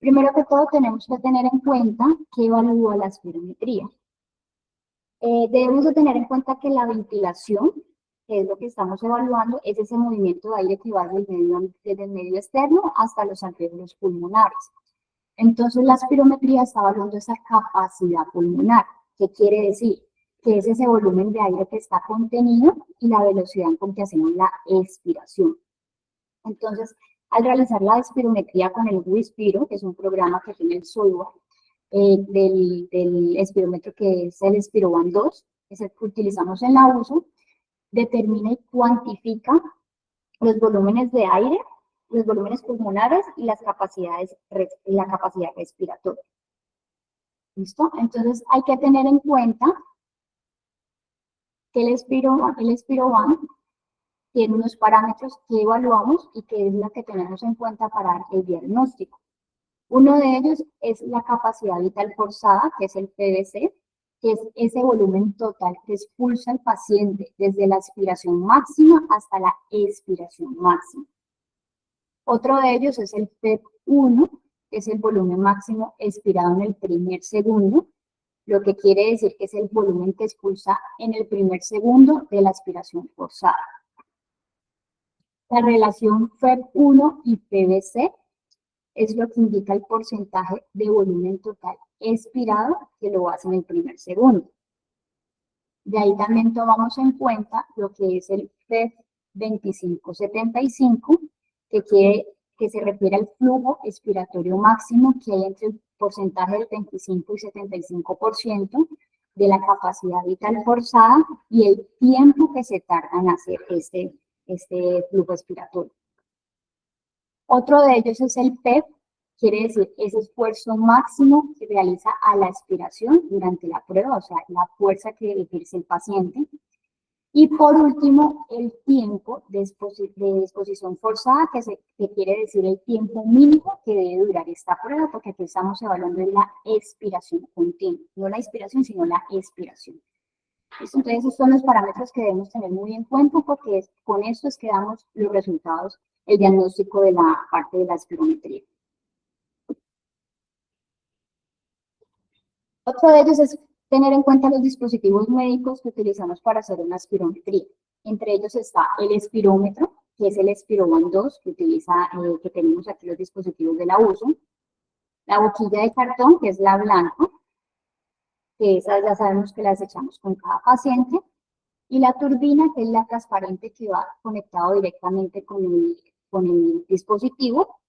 Primero que todo, tenemos que tener en cuenta que evalúa la espirometría. Debemos de tener en cuenta que la ventilación, que es lo que estamos evaluando, es ese movimiento de aire que va desde el medio externo hasta los alvéolos pulmonares. Entonces, la espirometría está evaluando esa capacidad pulmonar. ¿Qué quiere decir? Que es ese volumen de aire que está contenido y la velocidad con que hacemos la expiración. Entonces, al realizar la espirometría con el Wispiro, que es un programa que tiene el software del espirómetro, que es el Spiroban 2, es el que utilizamos en la uso, determina y cuantifica los volúmenes de aire, los volúmenes pulmonares y la capacidad respiratoria. ¿Listo? Entonces hay que tener en cuenta que el Spiroban tiene unos parámetros que evaluamos y que es la que tenemos en cuenta para el diagnóstico. Uno de ellos es la capacidad vital forzada, que es el PVC, que es ese volumen total que expulsa el paciente desde la aspiración máxima hasta la expiración máxima. Otro de ellos es el PEP1, que es el volumen máximo expirado en el primer segundo, lo que quiere decir que es el volumen que expulsa en el primer segundo de la aspiración forzada. La relación PEP1 y PVC es lo que indica el porcentaje de volumen total expirado que lo hace en el primer segundo. De ahí también tomamos en cuenta lo que es el PEP 2575, que se refiere al flujo expiratorio máximo que hay entre el porcentaje del 25 y 75% de la capacidad vital forzada y el tiempo que se tarda en hacer este flujo expiratorio. Otro de ellos es el PEP, quiere decir ese esfuerzo máximo que realiza a la expiración durante la prueba, o sea, la fuerza que debe ejercer el paciente. Y por último, el tiempo de exposición forzada, que quiere decir el tiempo mínimo que debe durar esta prueba, porque aquí estamos evaluando la expiración continua, no la inspiración, sino la expiración. Entonces, esos son los parámetros que debemos tener muy en cuenta, porque con esto es que damos los resultados, el diagnóstico de la parte de la espirometría. Otro de ellos es tener en cuenta los dispositivos médicos que utilizamos para hacer una espirometría. Entre ellos está el espirómetro, que es el Spiroban 2, que tenemos aquí los dispositivos de la uso. La boquilla de cartón, que es la blanca, que esas ya sabemos que las echamos con cada paciente. Y la turbina, que es la transparente, que va conectado directamente con el dispositivo,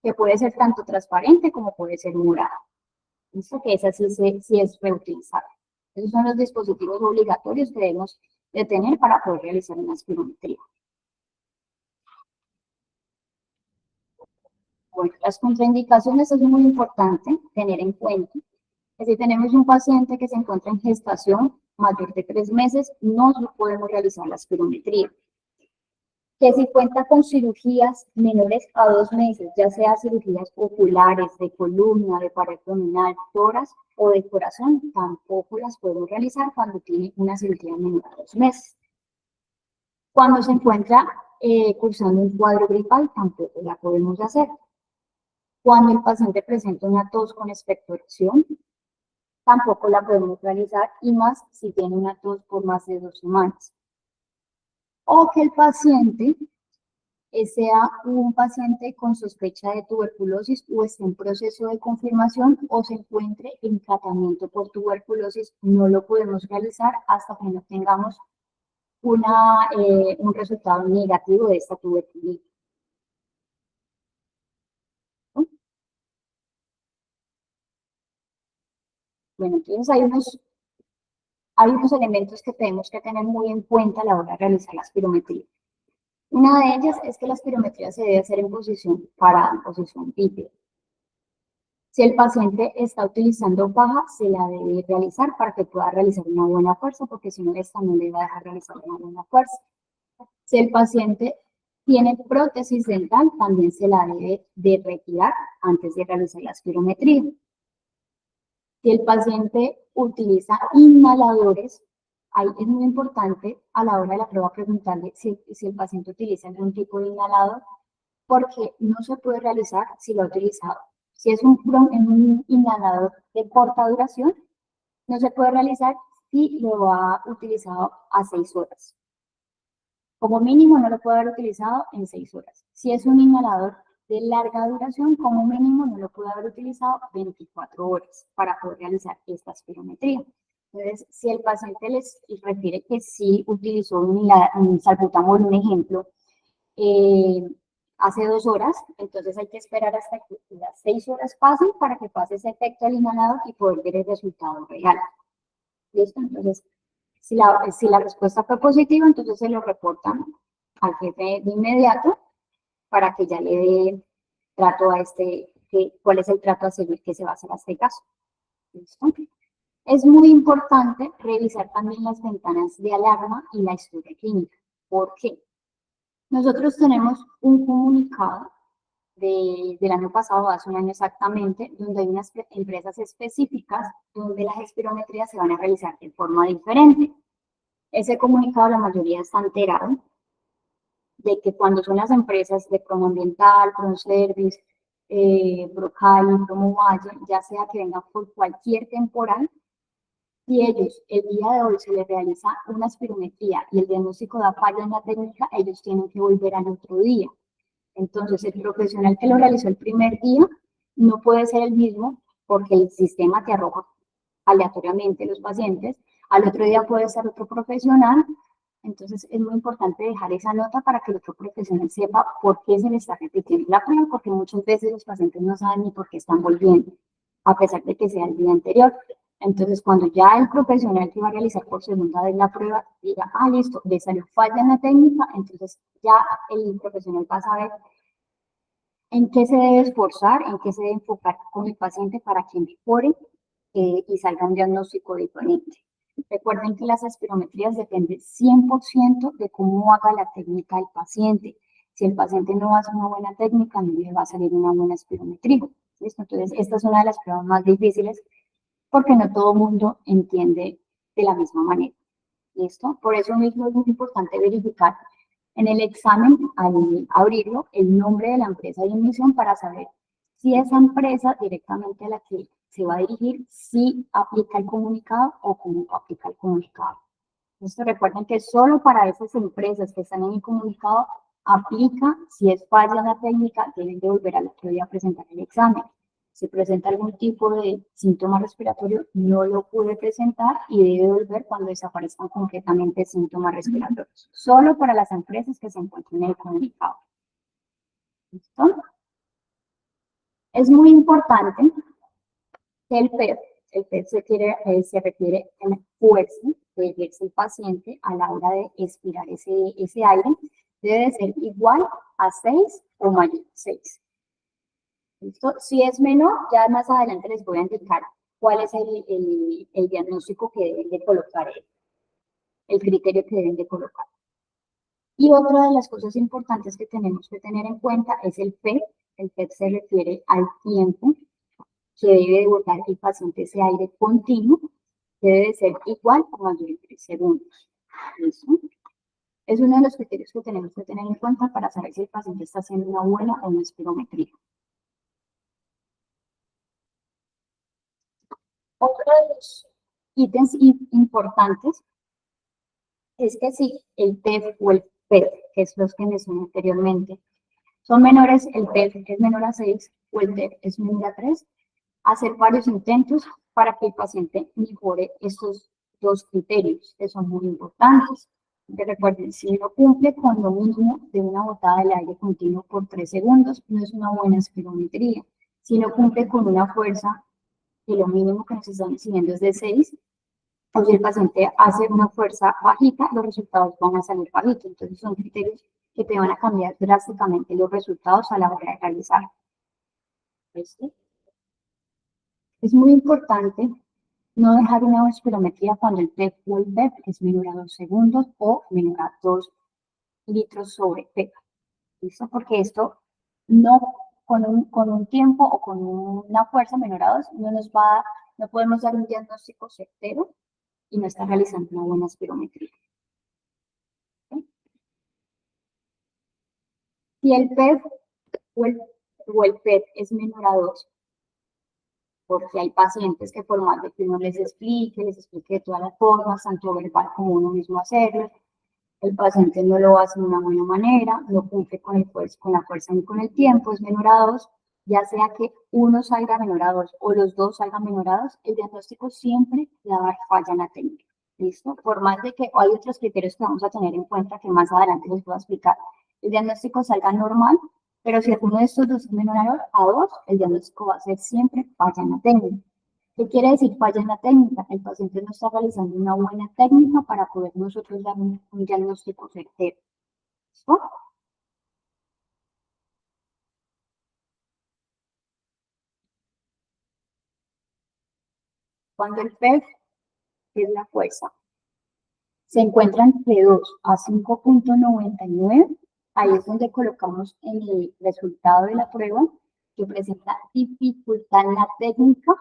que puede ser tanto transparente como puede ser morado. Listo, que esa sí es reutilizable. Esos son los dispositivos obligatorios que debemos de tener para poder realizar una espirometría. Bueno, las contraindicaciones es muy importante tener en cuenta que si tenemos un paciente que se encuentra en gestación mayor de 3 meses, no podemos realizar la espirometría. Que si cuenta con cirugías menores a 2 meses, ya sea cirugías oculares, de columna, de pared abdominal, tórax o de corazón, tampoco las podemos realizar cuando tiene una cirugía menor a 2 meses. Cuando se encuentra cursando un cuadro gripal, tampoco la podemos hacer. Cuando el paciente presenta una tos con expectoración, tampoco la podemos realizar, y más si tiene una tos por más de 2 semanas. O que el paciente sea un paciente con sospecha de tuberculosis o esté en proceso de confirmación o se encuentre en tratamiento por tuberculosis, no lo podemos realizar hasta que no tengamos un resultado negativo de esta tuberculosis. Bueno, entonces hay unos elementos que tenemos que tener muy en cuenta a la hora de realizar la espirometría. Una de ellas es que la espirometría se debe hacer en posición parada, en posición bípeda. Si el paciente está utilizando faja, se la debe realizar para que pueda realizar una buena fuerza, porque si no, esta no le va a dejar realizar una buena fuerza. Si el paciente tiene prótesis dental, también se la debe de retirar antes de realizar la espirometría. Si el paciente utiliza inhaladores, ahí es muy importante a la hora de la prueba preguntarle si el paciente utiliza algún tipo de inhalador, porque no se puede realizar si lo ha utilizado Si es un inhalador de corta duración, no se puede realizar si lo ha utilizado a 6 horas. Como mínimo no lo puede haber utilizado en 6 horas. Si es un inhalador de larga duración, como mínimo no lo puede haber utilizado 24 horas para poder realizar esta espirometría. Entonces, si el paciente les refiere que sí utilizó un salbutamol, un ejemplo, eh, hace 2 horas, entonces hay que esperar hasta que las 6 horas pasen para que pase ese efecto al inhalador y poder ver el resultado real. ¿Listo? Entonces, si la respuesta fue positiva, entonces se lo reportan al jefe de inmediato para que ya le dé trato a cuál es el trato a seguir que se va a hacer a este caso. ¿Listo? Es muy importante revisar también las ventanas de alarma y la historia clínica. ¿Por qué? Nosotros tenemos un comunicado del año pasado, hace un año exactamente, donde hay unas empresas específicas donde las espirometrías se van a realizar de forma diferente. Ese comunicado la mayoría está enterado de que cuando son las empresas de Promoambiental, Proservice, Procali, Promovalle, ya sea que vengan por cualquier temporal, si ellos el día de hoy se les realiza una espirometría y el diagnóstico da falla en la técnica, ellos tienen que volver al otro día. Entonces, el profesional que lo realizó el primer día no puede ser el mismo porque el sistema te arroja aleatoriamente los pacientes. Al otro día puede ser otro profesional. Entonces, es muy importante dejar esa nota para que el otro profesional sepa por qué se le está repitiendo la prueba, porque muchas veces los pacientes no saben ni por qué están volviendo, a pesar de que sea el día anterior. Entonces, cuando ya el profesional que va a realizar por segunda vez la prueba diga, ah, listo, le salió falla en la técnica, entonces ya el profesional va a saber en qué se debe esforzar, en qué se debe enfocar con el paciente para que mejore y salga un diagnóstico diferente. Recuerden que las espirometrías dependen 100% de cómo haga la técnica el paciente. Si el paciente no hace una buena técnica, no le va a salir una buena espirometría. ¿Listo? Entonces, esta es una de las pruebas más difíciles porque no todo el mundo entiende de la misma manera. ¿Listo? Por eso mismo es muy importante verificar en el examen, al abrirlo, el nombre de la empresa de emisión para saber si esa empresa directamente a la que se va a dirigir, si aplica el comunicado o cómo aplica el comunicado. Esto recuerden que solo para esas empresas que están en el comunicado aplica, si es falla en la técnica, deben de volver al otro día a presentar el examen. Si presenta algún tipo de síntoma respiratorio, no lo puede presentar y debe volver cuando desaparezcan completamente síntomas respiratorios. Solo para las empresas que se encuentran en el comunicado. ¿Listo? Es muy importante que el PET se refiere a la fuerza que ejerce el paciente a la hora de expirar ese aire, debe ser igual a 6 o mayor a 6. ¿Listo? Si es menor, ya más adelante les voy a indicar cuál es el diagnóstico que deben de colocar, el criterio que deben de colocar. Y otra de las cosas importantes que tenemos que tener en cuenta es el PET. El PET se refiere al tiempo que debe de botar el paciente ese aire continuo, que debe ser igual o mayor a 3 segundos. ¿Listo? Es uno de los criterios que tenemos que tener en cuenta para saber si el paciente está haciendo una buena o una espirometría. Otro de los ítems importantes es que si el TEF o el PET, que es los que mencioné anteriormente, son menores, el TEF es menor a 6 o el TEF es menor a 3, hacer varios intentos para que el paciente mejore estos dos criterios que son muy importantes. Que recuerden, si no cumple con lo mínimo de una botada de aire continuo por 3 segundos, no es una buena espirometría. Si no cumple con una fuerza que lo mínimo que nos están exigiendo es de 6, o si el paciente hace una fuerza bajita, los resultados van a salir bajitos. Entonces son criterios que te van a cambiar drásticamente los resultados a la hora de realizar. ¿Listo? Es muy importante no dejar una espirometría cuando el PEP o el BEP es menor a 2 segundos o menor a 2 litros sobre PEP. ¿Listo? Porque esto no, con un tiempo o con una fuerza menor a 2, no podemos dar un diagnóstico certero y no está realizando una buena espirometría. ¿Okay? Si el PEP o el PET es menor a 2, porque hay pacientes que por más de que uno les explique de todas las formas, tanto verbal como uno mismo hacerlo, el paciente no lo hace de una buena manera, no cumple con la fuerza ni con el tiempo, es menor a 2, ya sea que uno salga menor a 2 o los dos salgan menor a 2, el diagnóstico siempre va a dar falla en la técnica. ¿Listo? Por más de que hay otros criterios que vamos a tener en cuenta que más adelante les voy a explicar, el diagnóstico salga normal, pero si alguno de estos dos es menor a 2, el diagnóstico va a ser siempre falla en la técnica. ¿Qué quiere decir falla en la técnica? El paciente no está realizando una buena técnica para poder nosotros dar un diagnóstico certero. ¿Listo? Cuando el PEG, que es la fuerza, se encuentra entre 2 a 5,99, ahí es donde colocamos en el resultado de la prueba que presenta dificultad en la técnica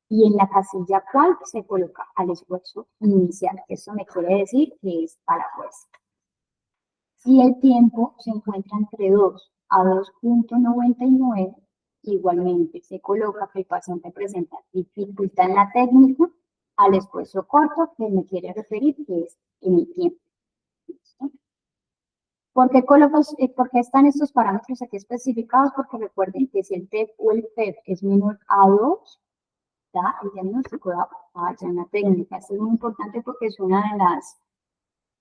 y en la casilla cual se coloca al esfuerzo inicial. Eso me quiere decir que es a la fuerza. Si el tiempo se encuentra entre 2 a 2,99, igualmente se coloca que el paciente presenta dificultad en la técnica al esfuerzo corto, que me quiere referir que es en el tiempo. ¿Listo? ¿Por qué están estos parámetros aquí especificados? Porque recuerden que si el TEP o el PEP es menor a 2, da el diagnóstico da falla en la técnica. Esto es muy importante porque es una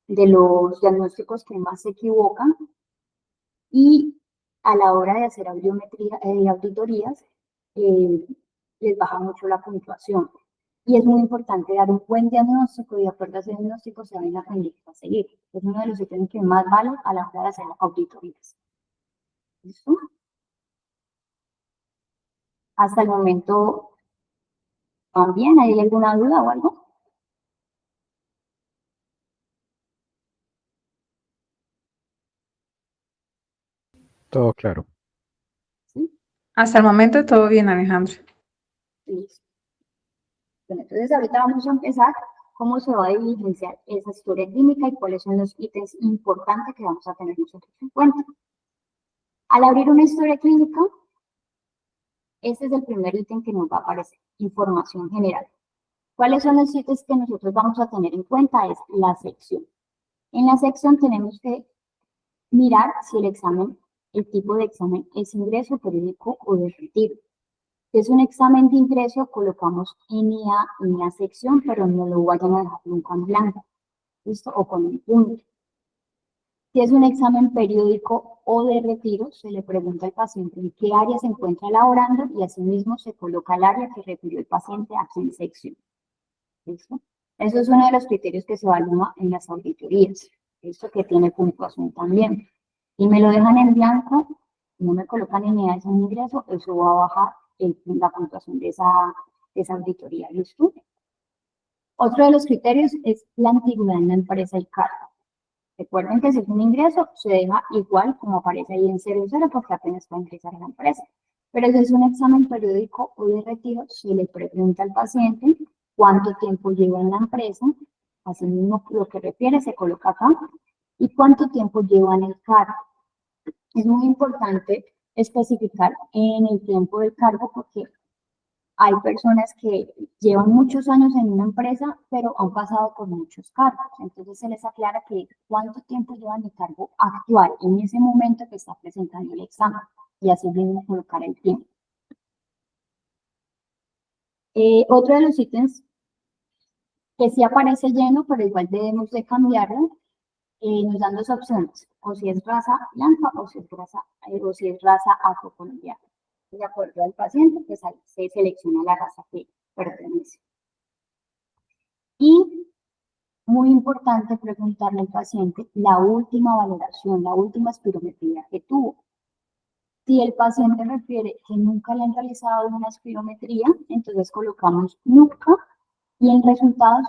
de los diagnósticos que más se equivocan y a la hora de hacer auditorías les baja mucho la puntuación. Y es muy importante dar un buen diagnóstico y de acuerdo a ese diagnóstico se ven las conductas a seguir. Es uno de los ítems que más vale a la hora de hacer auditorías. ¿Listo? Hasta el momento, ¿también hay alguna duda o algo? Todo claro. ¿Sí? Hasta el momento todo bien, Alejandro. Listo. Bueno, entonces ahorita vamos a empezar cómo se va a diligenciar esa historia clínica y cuáles son los ítems importantes que vamos a tener nosotros en cuenta. Al abrir una historia clínica, este es el primer ítem que nos va a aparecer, información general. ¿Cuáles son los ítems que nosotros vamos a tener en cuenta? Es la sección. En la sección tenemos que mirar si el tipo de examen es ingreso, periódico o de retiro. Si es un examen de ingreso, colocamos NA en la sección, pero no lo vayan a dejar nunca en blanco, ¿listo? O con un punto. Si es un examen periódico o de retiro, se le pregunta al paciente en qué área se encuentra laborando y asimismo se coloca el área que refirió el paciente aquí en sección. ¿Listo? Eso es uno de los criterios que se evalúa en las auditorías. Esto que tiene puntuación también. Y me lo dejan en blanco, no me colocan en ese ingreso, eso va a bajar la puntuación de esa auditoría. ¿Listo? Otro de los criterios es la antigüedad en la empresa y cargo. Recuerden que si es un ingreso, se deja igual como aparece ahí en 00 porque apenas va a ingresar a la empresa. Pero si es un examen periódico o de retiro, se le pregunta al paciente cuánto tiempo lleva en la empresa, asimismo lo que refiere se coloca acá, y cuánto tiempo lleva en el cargo. Es muy importante especificar en el tiempo del cargo porque hay personas que llevan muchos años en una empresa, pero han pasado por muchos cargos. Entonces se les aclara que cuánto tiempo llevan el cargo actual en ese momento que está presentando el examen. Y así mismo colocar el tiempo. Otro de los ítems que sí aparece lleno, pero igual debemos de cambiarlo, nos dan dos opciones, o si es raza blanca o si es raza afrocolombiana. De acuerdo al paciente, pues ahí se selecciona la raza que pertenece. Y muy importante preguntarle al paciente la última valoración, la última espirometría que tuvo. Si el paciente refiere que nunca le han realizado una espirometría, entonces colocamos nunca y en resultados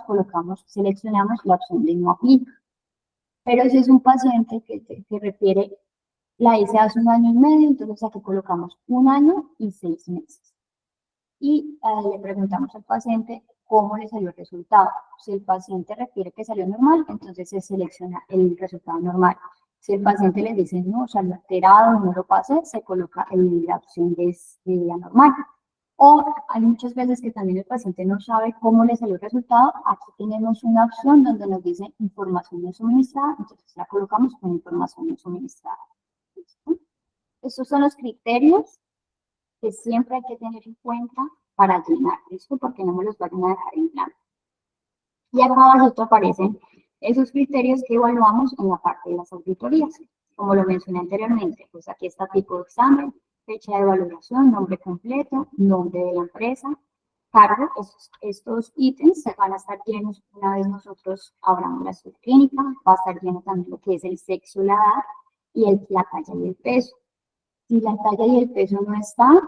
seleccionamos la opción de no aplica. Pero si es un paciente que refiere la hice hace 1 año y medio, entonces aquí colocamos 1 año y 6 meses. Y le preguntamos al paciente cómo le salió el resultado. Si el paciente refiere que salió normal, entonces se selecciona el resultado normal. Si el paciente le dice no, salió alterado, no lo pasé, se coloca la opción de anormal. O hay muchas veces que también el paciente no sabe cómo le salió el resultado. Aquí tenemos una opción donde nos dice información no suministrada, entonces la colocamos con información no suministrada. ¿Listo? Estos son los criterios que siempre hay que tener en cuenta para llenar, ¿listo? Porque no me los vayan a dejar en blanco. Y acá abajo aparecen esos criterios que evaluamos en la parte de las auditorías. Como lo mencioné anteriormente, pues aquí está tipo de examen, fecha de valoración, nombre completo, nombre de la empresa, cargo. Estos ítems van a estar llenos una vez nosotros abramos la subclínica. Va a estar lleno también lo que es el sexo, la edad y la talla y el peso. Si la talla y el peso no están,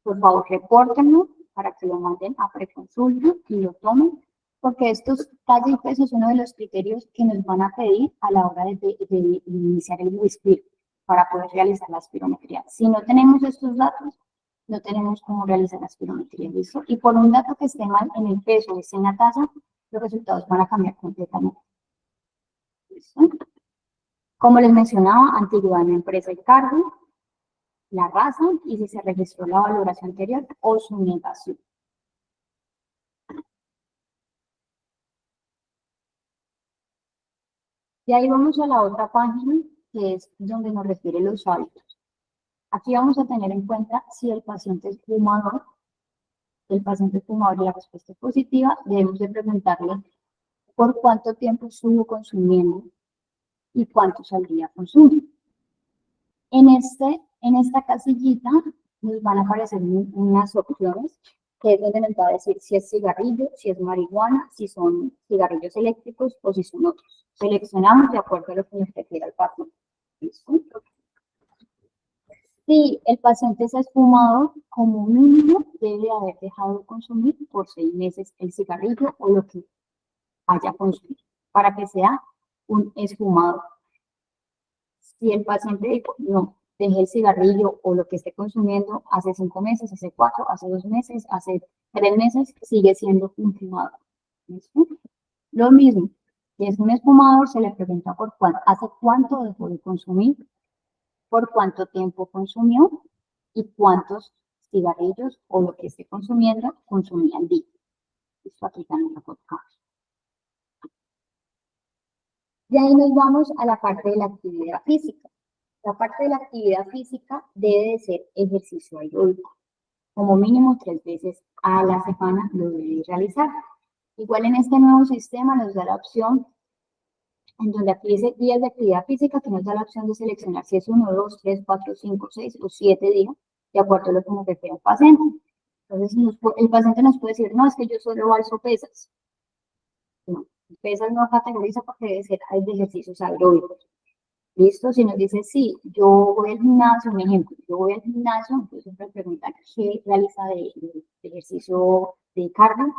por favor repórtenlo para que lo manden a preconsulta y lo tomen, porque estos talla y peso es uno de los criterios que nos van a pedir a la hora de iniciar el WISPIR para poder realizar la espirometría. Si no tenemos estos datos, no tenemos cómo realizar la espirometría, ¿listo? Y por un dato que esté mal en el peso o esté en la talla, los resultados van a cambiar completamente. ¿Listo? Como les mencionaba, antigüedad en la empresa y cargo, la raza y si se registró la valoración anterior o su negación. Y ahí vamos a la otra página, que es donde nos refiere los hábitos. Aquí vamos a tener en cuenta si el paciente es fumador. El paciente es fumador y la respuesta es positiva, debemos de preguntarle por cuánto tiempo estuvo consumiendo y cuántos al día consume. En esta casillita nos van a aparecer unas opciones, que es donde nos va a decir si es cigarrillo, si es marihuana, si son cigarrillos eléctricos o si son otros. Seleccionamos de acuerdo a lo que nos refiere el paciente. ¿Listo? Si el paciente es fumador, como mínimo debe haber dejado de consumir por 6 meses el cigarrillo o lo que haya consumido, para que sea un esfumador. Si el paciente dijo, no, dejé el cigarrillo o lo que esté consumiendo hace 5 meses, hace 4, hace 2 meses, hace 3 meses, sigue siendo un fumador. ¿Listo? Lo mismo, si es un esfumador, se le pregunta por hace cuánto dejó de consumir, por cuánto tiempo consumió y cuántos cigarrillos o lo que esté consumiendo consumía al día. Esto aquí también lo colocamos. Y ahí nos vamos a la parte de la actividad física. La parte de la actividad física debe de ser ejercicio aeróbico. Como mínimo 3 veces a la semana lo debe realizar. Igual en este nuevo sistema nos da la opción, en donde aquí dice días de actividad física, que nos da la opción de seleccionar si es 1, 2, 3, 4, 5, 6 o 7 días, de acuerdo a lo que nos refiere el paciente. Entonces el paciente nos puede decir, no, es que yo solo alzo pesas. No, pesas no categoriza porque debe ser de ejercicios aeróbicos. ¿Listo? Si nos dice, sí, yo voy al gimnasio, un ejemplo, yo voy al gimnasio, entonces siempre pregunta qué realiza de ejercicio de cardio.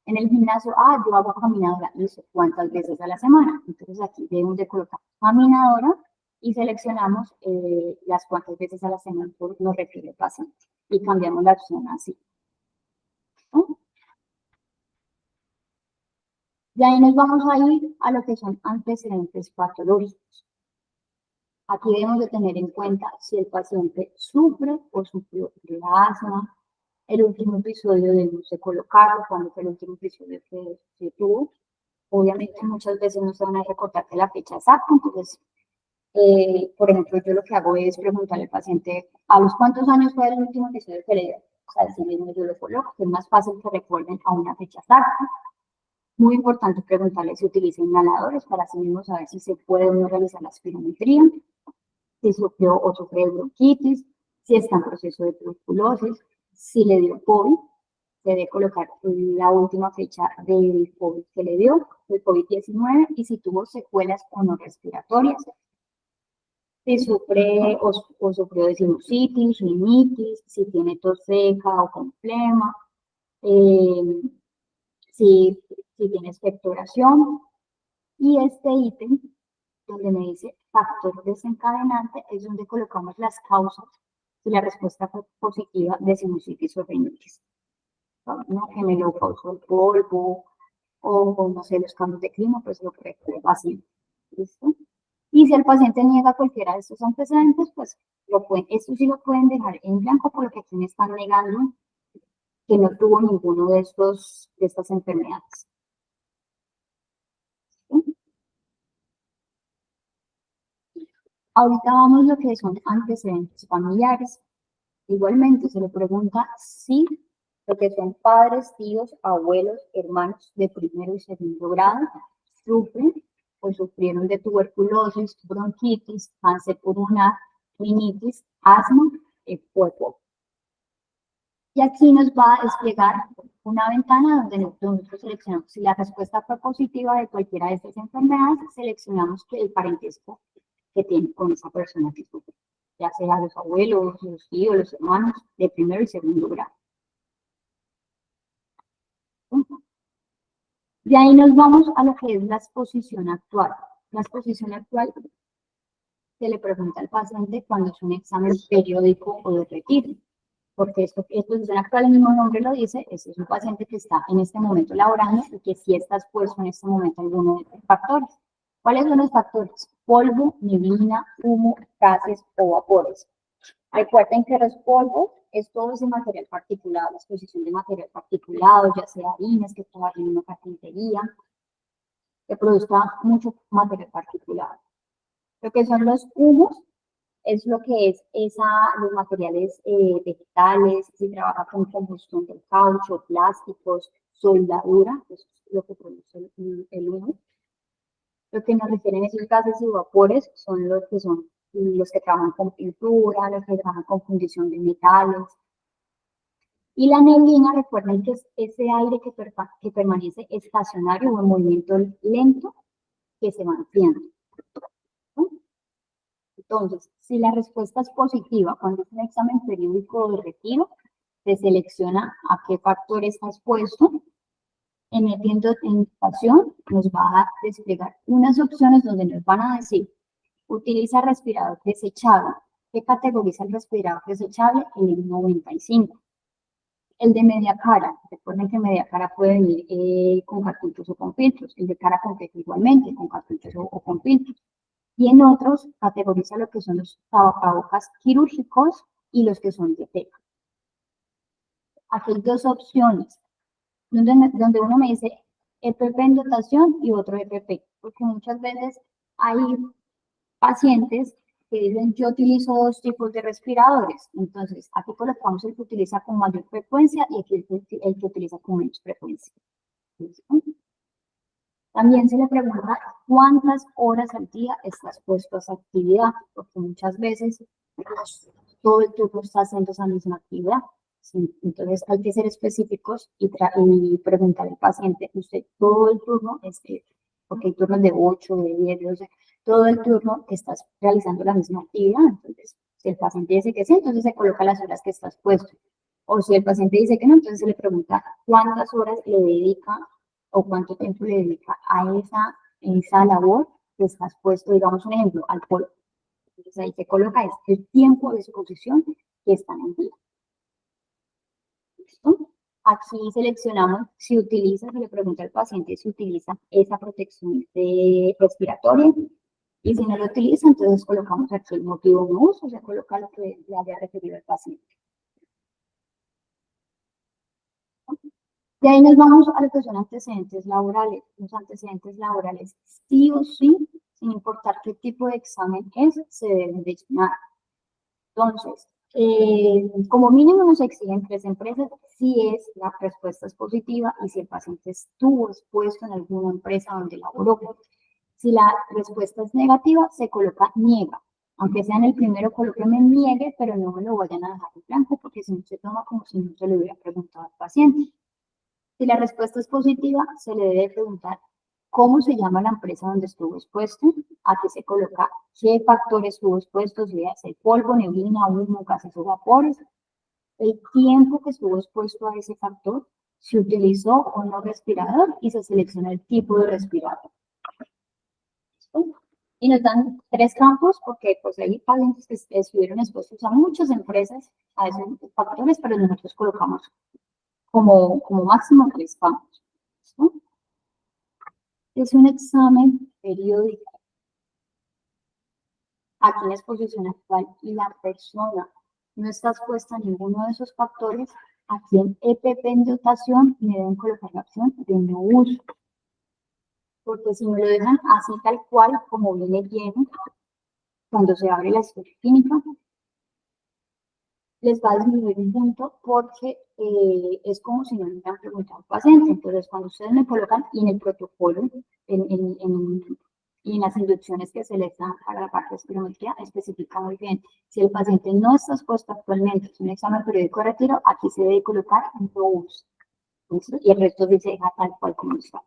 En el gimnasio, yo hago caminadora, listo, ¿cuántas veces a la semana? Entonces aquí debemos de colocar caminadora y seleccionamos las cuantas veces a la semana nos refiere el paciente y cambiamos la opción así. ¿No? Y ahí nos vamos a ir a lo que son antecedentes patológicos. Aquí debemos de tener en cuenta si el paciente sufre o sufrió de asma, el último episodio debemos de colocarlo, cuando fue el último episodio que se tuvo. Obviamente muchas veces no se van a recordar de la fecha exacta, entonces, por ejemplo, yo lo que hago es preguntarle al paciente a los cuántos años fue el último episodio que le dio. O sea, así mismo yo lo coloco, que es más fácil que recuerden a una fecha exacta. Muy importante preguntarle si utiliza inhaladores para así mismo saber si se puede o no realizar la espirometría, si sufrió o sufre de bronquitis, si está en proceso de tuberculosis, si le dio COVID, se debe colocar la última fecha del COVID que le dio, el COVID-19, y si tuvo secuelas o no respiratorias, si sufre o sufrió de sinusitis, rinitis, si tiene tos seca o con flema, si tiene expectoración. Y este ítem, donde me dice factor desencadenante, es donde colocamos las causas y la respuesta fue positiva de sinusitis o rinitis. ¿No? Que me lo causó el polvo o no sé, los cambios de clima, pues lo que así. ¿Listo? Y si el paciente niega cualquiera de estos antecedentes, pues esto sí lo pueden dejar en blanco, por lo que aquí me están negando que no tuvo ninguno de estas enfermedades. ¿Sí? Ahorita vamos a lo que son antecedentes familiares. Igualmente se le pregunta si lo que son padres, tíos, abuelos, hermanos de primero y segundo grado sufren o sufrieron de tuberculosis, bronquitis, cáncer pulmonar, rinitis, asma, polvo. Y aquí nos va a desplegar una ventana donde nosotros seleccionamos, si la respuesta fue positiva de cualquiera de estas enfermedades, seleccionamos el parentesco que tiene con esa persona que sufre, ya sea los abuelos, los tíos, los hermanos de primero y segundo grado. De ahí nos vamos a lo que es la exposición actual. La exposición actual se le pregunta al paciente cuando es un examen periódico o de retiro, porque esto exposición actual, el mismo nombre lo dice, es un paciente que está en este momento laborando y que sí está expuesto en este momento a alguno de estos factores. ¿Cuáles son los factores? Polvo, neblina, humo, gases o vapores. Recuerden que los polvos es todo ese material particulado, la exposición de material particulado, ya sea harinas que trabajen en una carpintería, que produzca mucho material particulado. Lo que son los humos es lo que es los materiales vegetales, si trabaja con combustión del caucho, plásticos, soldadura, eso es lo que produce el humo. Lo que nos refieren esos gases y vapores son los que trabajan con pintura, los que trabajan con fundición de metales. Y la neblina, recuerden que es ese aire que permanece estacionario o en movimiento lento que se va enfriando. Entonces, si la respuesta es positiva, cuando es un examen periódico de retiro, se selecciona a qué factor está expuesto. En el tiempo de indicación nos va a desplegar unas opciones donde nos van a decir, utiliza respirador desechable. ¿Qué categoriza el respirador desechable? El 95. El de media cara, recuerden que media cara puede venir con cartuchos o con filtros. El de cara completa igualmente, con cartuchos o con filtros. Y en otros categoriza lo que son los tapabocas quirúrgicos y los que son de tela. Aquí hay dos opciones, donde uno me dice EPP en dotación y otro EPP, porque muchas veces hay pacientes que dicen yo utilizo dos tipos de respiradores, entonces aquí colocamos el que utiliza con mayor frecuencia y aquí el que utiliza con menos frecuencia. ¿Listo? También se le pregunta cuántas horas al día está expuesto a esa actividad, porque muchas veces todo el turno está haciendo esa misma actividad. ¿Sí? Entonces hay que ser específicos y preguntar al paciente, usted todo el turno, porque hay turnos de 8, de 10, de 12, todo el turno que estás realizando la misma actividad. Entonces, si el paciente dice que sí, entonces se coloca las horas que está expuesto. O si el paciente dice que no, entonces se le pregunta cuántas horas le dedica o cuánto tiempo le dedica a esa labor que está expuesto, digamos un ejemplo, al polvo. Entonces ahí se coloca el tiempo de exposición que está en el día. ¿Listo? Aquí seleccionamos si utiliza, se le pregunta al paciente si utiliza esa protección respiratoria. Y si no lo utiliza, entonces colocamos aquí el motivo no uso, o sea, coloca lo que le haya referido el paciente. De ahí nos vamos a lo que son antecedentes laborales. Los antecedentes laborales, sí o sí, sin importar qué tipo de examen es, se deben de llenar. Entonces, como mínimo nos exigen 3 empresas si la respuesta es positiva y si el paciente estuvo expuesto en alguna empresa donde laboró. Si la respuesta es negativa, se coloca niega. Aunque sea en el primero, colóqueme niegue, pero no me lo vayan a dejar en blanco porque si no se toma como si no se le hubiera preguntado al paciente. Si la respuesta es positiva, se le debe preguntar cómo se llama la empresa donde estuvo expuesto, aquí se coloca qué factores estuvo expuesto, si es el polvo, neblina, humo, gases o vapores, el tiempo que estuvo expuesto a ese factor, si utilizó o no respirador y se selecciona el tipo de respirador. Y nos dan 3 campos porque pues hay pacientes que estuvieron expuestos a muchas empresas, a esos factores, pero nosotros colocamos como máximo 3 campos. ¿Sí? Es un examen periódico. Aquí en la exposición actual, la persona no está expuesta a ninguno de esos factores, Aquí en EPP en dotación me deben colocar la opción de no uso. Porque si me lo dejan así tal cual, como viene lleno, cuando se abre la historia clínica, les va a disminuir un punto porque es como si no me hubieran preguntado al paciente. Entonces, cuando ustedes me colocan y en el protocolo, y en las inducciones que se les dan para la parte de espirometría, especifica muy bien. Si el paciente no está expuesto actualmente, es un examen periódico de retiro, aquí se debe colocar no uso. Y el resto sí se deja tal cual como está.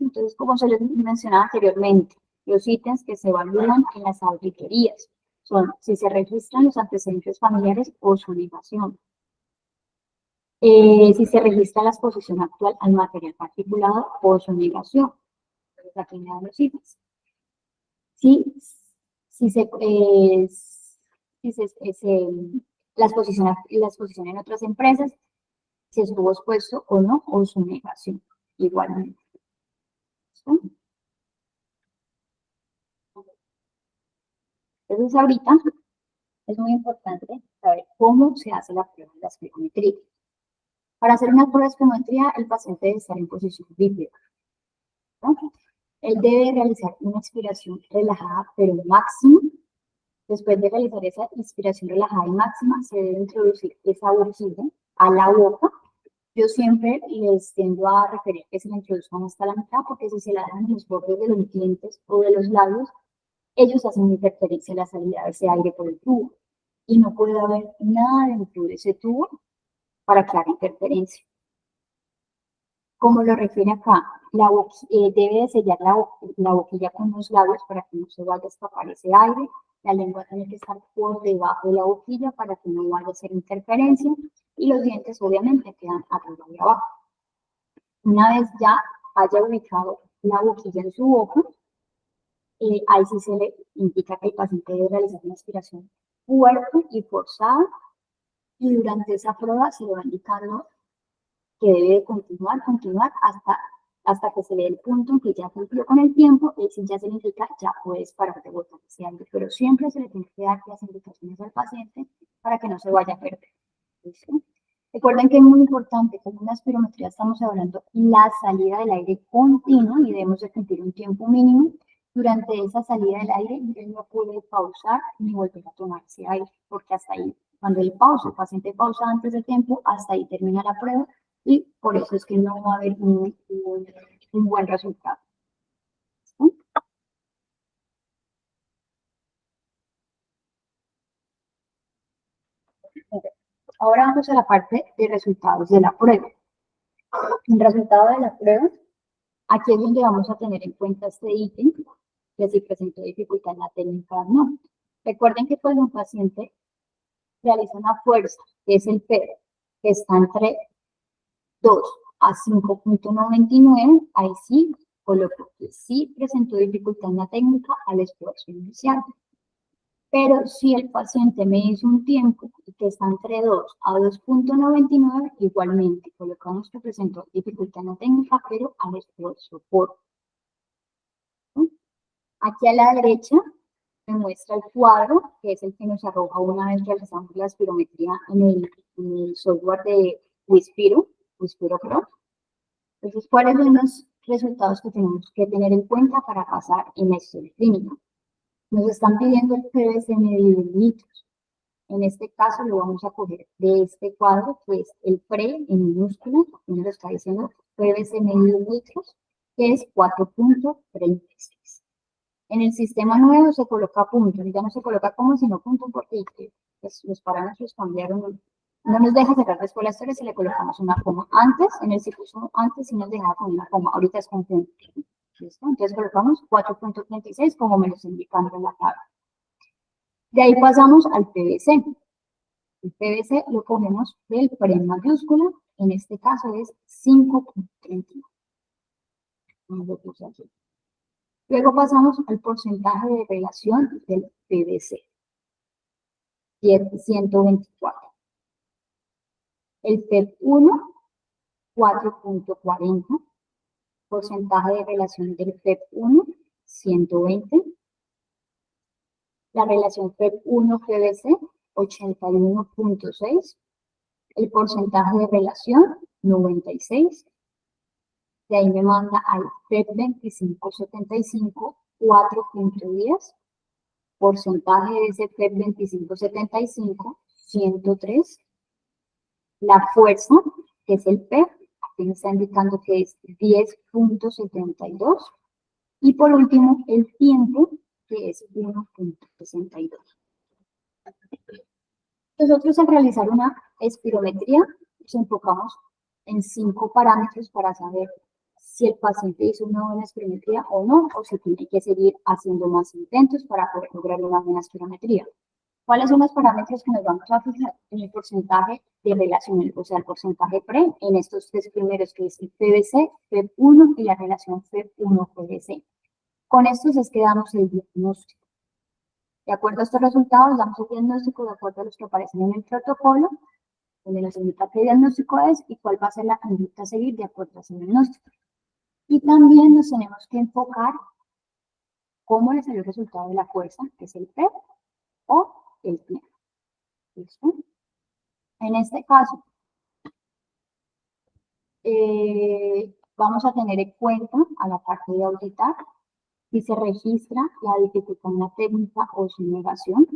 Entonces, como se les mencionaba anteriormente, los ítems que se evalúan en las auditorías son si se registran los antecedentes familiares o su negación, si se registra la exposición actual al material particulado o su negación. Entonces, aquí me dan los ítems. La exposición en otras empresas, si estuvo expuesto o no, o su negación, igualmente. ¿Sí? Entonces, ahorita es muy importante saber cómo se hace la prueba de la espirometría. Para hacer una prueba de espirometría, el paciente debe estar en posición bípeda, ¿no? Él debe realizar una expiración relajada, pero máxima. Después de realizar esa inspiración relajada y máxima, se debe introducir esa boquilla a la boca. Yo siempre les tiendo a referir que se la introduzcan hasta la mitad, porque si se la dejan en los bordes de los dientes o de los labios, ellos hacen interferencia en la salida de ese aire por el tubo. Y no puede haber nada dentro de ese tubo para que haga interferencia. Como lo refiere acá, debe de sellar la boquilla con los labios para que no se vaya a escapar ese aire. La lengua tiene que estar por debajo de la boquilla para que no vaya a hacer interferencia. Y los dientes obviamente quedan arriba y abajo. Una vez ya haya ubicado la boquilla en su boca, ahí sí se le indica que el paciente debe realizar una aspiración fuerte y forzada. Y durante esa prueba se le va indicando que debe continuar hasta que se le dé el punto en que ya cumplió con el tiempo, y si ya se le indica, ya puedes parar de botar ese aire, pero siempre se le tiene que dar las indicaciones al paciente para que no se vaya a perder. ¿Sí? Recuerden que es muy importante que en una espirometría estamos hablando la salida del aire continuo y debemos de cumplir un tiempo mínimo. Durante esa salida del aire, él no puede pausar ni volver a tomar ese aire, porque hasta ahí, cuando él pausa, el paciente pausa antes del tiempo, hasta ahí termina la prueba y por eso es que no va a haber un buen resultado. ¿Sí? Ahora vamos a la parte de resultados de la prueba. El resultado de la prueba, aquí es donde vamos a tener en cuenta este ítem, que si presentó dificultad en la técnica o no. Recuerden que cuando un paciente realiza una fuerza, que es el P, que está entre 2 a 5.99, ahí sí coloco que sí presentó dificultad en la técnica al esfuerzo inicial. Pero si el paciente me hizo un tiempo que está entre 2 a 2.99, igualmente colocamos que presentó dificultad en la técnica, pero al esfuerzo por. ¿Sí? Aquí a la derecha me muestra el cuadro, que es el que nos arroja una vez realizamos la espirometría en el software de Wispiro Pro. Entonces, ¿cuáles son los resultados que tenemos que tener en cuenta para pasar en la historia clínica? Nos están pidiendo el PVC medido en litros. En este caso lo vamos a coger de este cuadro, que es el PRE en minúsculas, aquí nos lo está diciendo PVC medido en litros, que es 4.36. En el sistema nuevo se coloca punto, ya no se coloca como sino punto porque pues, los parámetros cambiaron. No nos deja cerrar después la historia si le colocamos una coma. Antes, en el ciclo antes sí nos dejaba con una coma, ahorita es con punto. ¿Listo? Entonces colocamos 4.36 como me lo está indicando en la tabla. De ahí pasamos al PVC. El PVC lo cogemos del pre mayúscula, en este caso es 5.39. Lo puse aquí. Luego pasamos al porcentaje de relación del PVC, 124. El PEP1, 4.40. Porcentaje de relación del PEP1, 120. La relación PEP1-PVC, 81.6. El porcentaje de relación, 96. De ahí me manda al FEP 2575, 4.10. Porcentaje de ese FEP 2575, 103. La fuerza, que es el PEP, aquí me está indicando que es 10.72. Y por último, el tiempo, que es 1.62. Nosotros al realizar una espirometría nos enfocamos en 5 parámetros para saber si el paciente hizo una buena espirometría o no, o si tiene que seguir haciendo más intentos para poder lograr una buena espirometría. ¿Cuáles son los parámetros que nos vamos a fijar? En el porcentaje de relación, o sea, el porcentaje PRE, en estos 3 primeros, que es el PVC, FEP1 y la relación FEP1-PVC. Con estos es que damos el diagnóstico. De acuerdo a estos resultados, damos el diagnóstico de acuerdo a los que aparecen en el protocolo, donde nos indica qué diagnóstico es y cuál va a ser la conducta a seguir de acuerdo a ese diagnóstico. Y también nos tenemos que enfocar cómo le salió el resultado de la fuerza, que es el PEP, o el tiempo. ¿Listo? En este caso, vamos a tener en cuenta a la parte de auditar si se registra la dificultad en la técnica o su negación.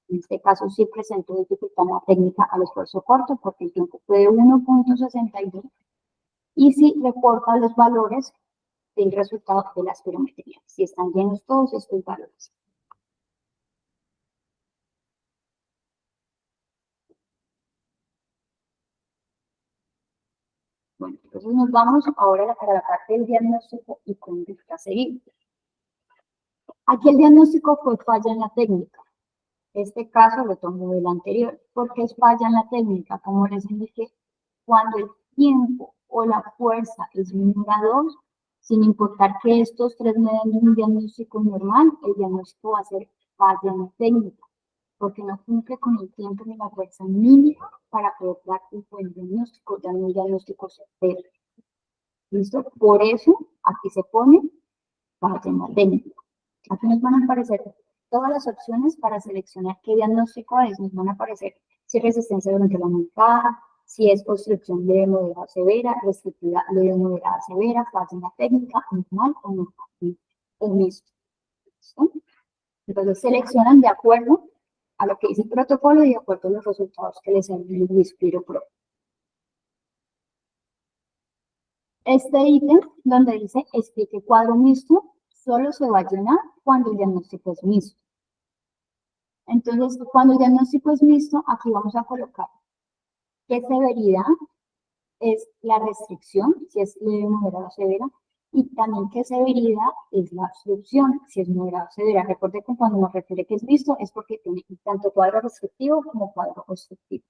En este caso sí presentó dificultad en la técnica al esfuerzo corto porque el tiempo fue de 1.62 y si reporta los valores del resultado de la espirometría, si están llenos todos estos valores. Bueno, entonces nos vamos ahora para la parte del diagnóstico y conducta a seguir. Aquí el diagnóstico fue falla en la técnica. Este caso lo tomo del anterior. ¿Por qué es falla en la técnica? Como les indiqué, cuando el tiempo o la fuerza es menor a 2, sin importar que estos 3 me den un diagnóstico normal, el diagnóstico va a ser falla en la técnica, porque no cumple con el tiempo ni la fuerza mínima para poder dar un buen diagnóstico, dar un diagnóstico certero. ¿Listo? Por eso aquí se pone falla en la técnica. Aquí nos van a aparecer todas las opciones para seleccionar qué diagnóstico es. Nos van a aparecer si es resistencia durante la montada, si es obstrucción leve, moderada, severa, restrictiva leve, moderada, severa, falla en la técnica, normal o normal, o mixto. ¿Listo? Entonces seleccionan de acuerdo a lo que dice el protocolo y de acuerdo a los resultados que les salió el Inspiro Pro. Este ítem donde dice explique cuadro mixto solo se va a llenar cuando el diagnóstico es mixto. Entonces, cuando el diagnóstico es mixto, aquí vamos a colocar qué severidad es la restricción, si es leve, moderada o severa, y también qué severidad es la obstrucción, si es moderada o severa. Recuerde que cuando nos refiere que es mixto es porque tiene tanto cuadro restrictivo como cuadro obstructivo.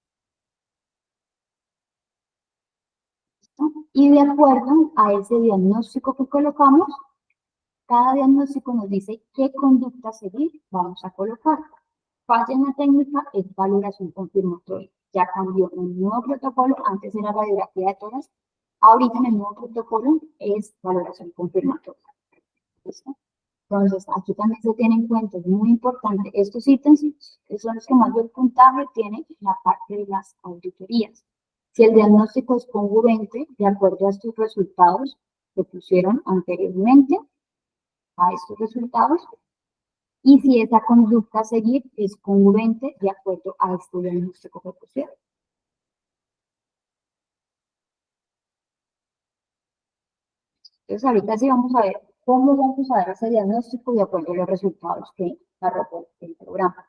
¿Listo? Y de acuerdo a ese diagnóstico que colocamos, cada diagnóstico nos dice qué conducta seguir vamos a colocar. Falla en la técnica es valoración confirmatoria. Ya cambió en el nuevo protocolo, antes era radiografía de tórax, ahorita en el nuevo protocolo es valoración confirmatoria. ¿Listo? Entonces, aquí también se tiene en cuenta, es muy importante, estos ítems son los que mayor puntaje tienen en la parte de las auditorías. Si el diagnóstico es congruente, de acuerdo a estos resultados que pusieron anteriormente, a estos resultados, y si esa conducta a seguir es congruente de acuerdo a este diagnóstico que pusieron. Entonces, ahorita sí vamos a ver cómo vamos a dar ese diagnóstico de acuerdo a los resultados que arrojó el programa.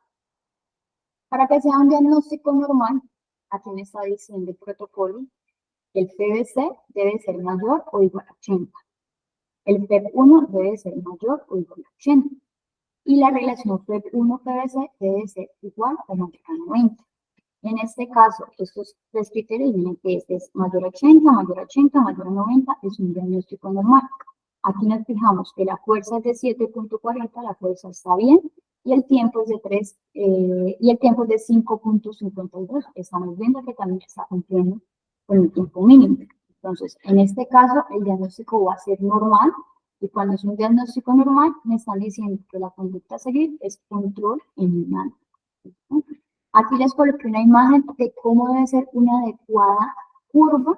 Para que sea un diagnóstico normal, aquí me está diciendo el protocolo, el PVC debe ser mayor o igual a 80. El FEP1 debe ser mayor o igual a 80. Y la relación FEP1-PVC debe ser igual o mayor a 90. En este caso, estos 3 criterios vienen que este es mayor a 80, mayor a 80, mayor a 90, es un diagnóstico normal. Aquí nos fijamos que la fuerza es de 7.40, la fuerza está bien, y el tiempo es de 5.52. Estamos viendo que también está cumpliendo con el tiempo mínimo. Entonces, en este caso, el diagnóstico va a ser normal, y cuando es un diagnóstico normal, me están diciendo que la conducta a seguir es control en el mano. Aquí les coloqué una imagen de cómo debe ser una adecuada curva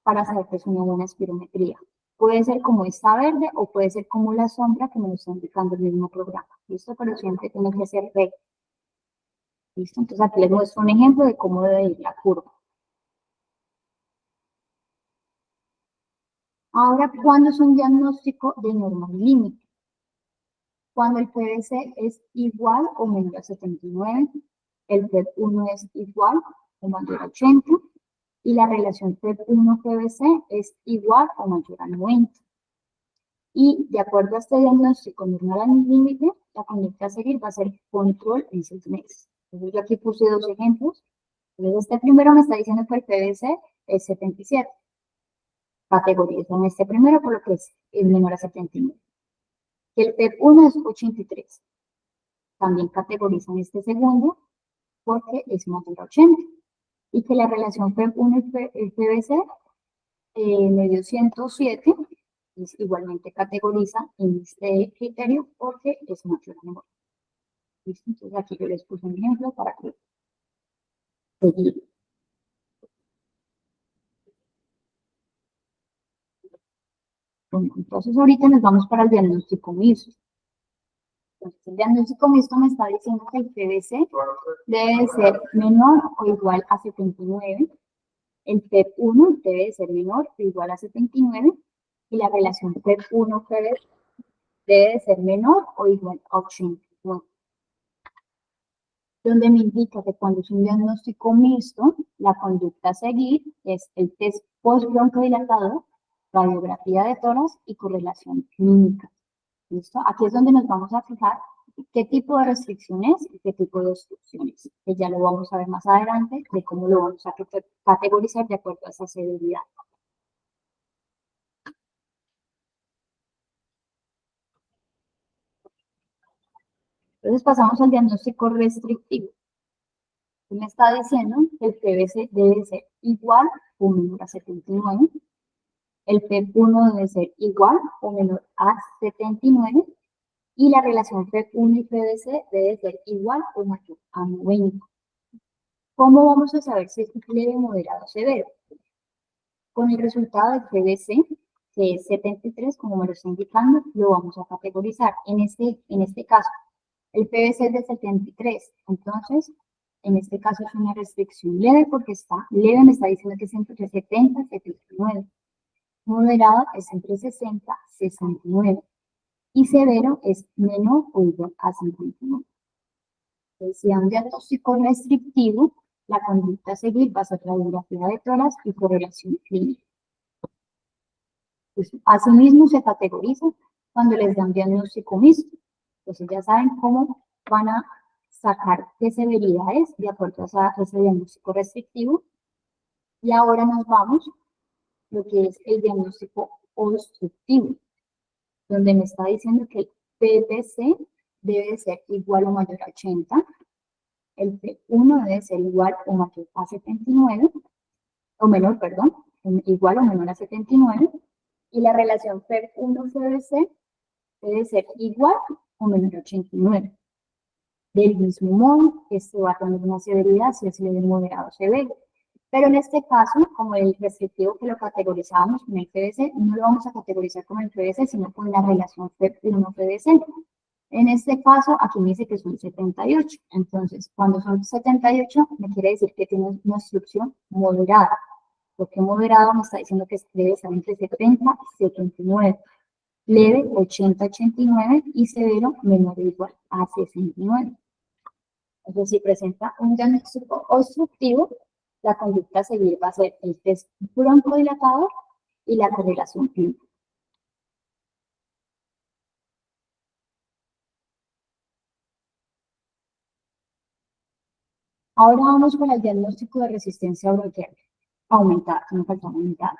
para saber que es una buena espirometría. Puede ser como esta verde o puede ser como la sombra que me lo está indicando el mismo programa. ¿Listo? Pero siempre tiene que ser recta. ¿Listo? Entonces aquí les muestro un ejemplo de cómo debe ir la curva. Ahora, ¿cuándo es un diagnóstico de normal límite? Cuando el PVC es igual o menor a 79, el PEP1 es igual o mayor a 80 y la relación PEP1-PVC es igual o mayor a 90. Y de acuerdo a este diagnóstico normal al límite, la conducta a seguir va a ser control en 6 meses. Entonces yo aquí puse dos ejemplos. Entonces este primero me está diciendo que el PVC es 77. Categorizan este primero por lo que es menor a 79. Que el PEP1 es 83. También categorizan este segundo porque es mayor a 80. Y que la relación PEP1 y PVC me dio 107. Pues igualmente categoriza en este criterio porque es mayor a menor. ¿Listo? Entonces aquí yo les puse un ejemplo para que seguir. Bueno, entonces ahorita nos vamos para el diagnóstico mixto. Entonces el diagnóstico mixto me está diciendo que el PVC debe ser menor o igual a 79. El PEP1 debe ser menor o igual a 79. Y la relación PEP1-PVC debe ser menor o igual a 81. Donde me indica que cuando es un diagnóstico mixto, la conducta a seguir es el test postbroncodilatador, radiografía de tórax y correlación clínica. ¿Listo? Aquí es donde nos vamos a fijar qué tipo de restricciones y qué tipo de obstrucciones, que ya lo vamos a ver más adelante, de cómo lo vamos a categorizar de acuerdo a esa severidad. Entonces pasamos al diagnóstico restrictivo. Me está diciendo que el PVC debe ser igual o menor a 79, el PEP1 debe ser igual o menor a 79 y la relación PEP1 y PVC debe ser igual o mayor a 90. ¿Cómo vamos a saber si es leve, moderado o severo? Con el resultado del PVC, que es 73, como me lo está indicando, lo vamos a categorizar. En este caso, el PVC es de 73, entonces, en este caso es una restricción leve porque está leve, me está diciendo que es entre 70 y 79. Moderado es entre 60 y 69. Y severo es menor o igual a 59. Entonces, si hay un diagnóstico restrictivo, la conducta a seguir va a ser radiografía de tórax y correlación clínica. Pues, asimismo se categoriza cuando les dan diagnóstico mixto. Entonces ya saben cómo van a sacar qué severidad es de acuerdo a ese diagnóstico restrictivo. Y ahora nos vamos a lo que es el diagnóstico obstructivo, donde me está diciendo que el PVC debe ser igual o mayor a 80, el P1 debe ser igual o mayor a 79, o menor, perdón, igual o menor a 79, y la relación PEP1-PVC debe ser igual o menor a 89. Del mismo modo, este va a tener una severidad si es leve, moderado o severo. Pero en este caso, como el restrictivo que lo categorizábamos con el PVC, no lo vamos a categorizar con el PVC, sino con la relación PEP1-PVC. En este caso, aquí me dice que son 78. Entonces, cuando son 78, me quiere decir que tiene una obstrucción moderada. Porque moderado me está diciendo que debe estar entre 70 y 79. Leve, 80-89 y severo, menor o igual a 69. Entonces, si presenta un diagnóstico obstructivo, la conducta a seguir va a ser el test broncodilatador y la correlación clínica. Ahora vamos con el diagnóstico de resistencia bronquial aumentada, que me faltó aumentada.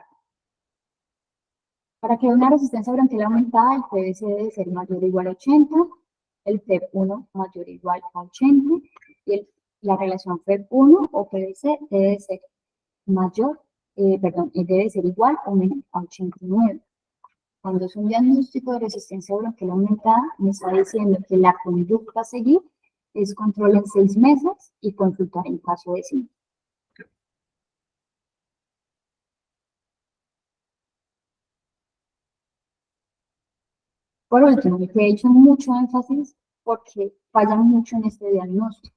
Para que una resistencia bronquial aumentada, el PVC debe ser mayor o igual a 80, el PEP1 mayor o igual a 80, y la relación PEP1 o PVC debe ser debe ser igual o menor a 89. Cuando es un diagnóstico de resistencia bronquial aumentada, me está diciendo que la conducta a seguir es control en 6 meses y consultar en caso de sí. Por último, que he hecho mucho énfasis porque fallan mucho en este diagnóstico.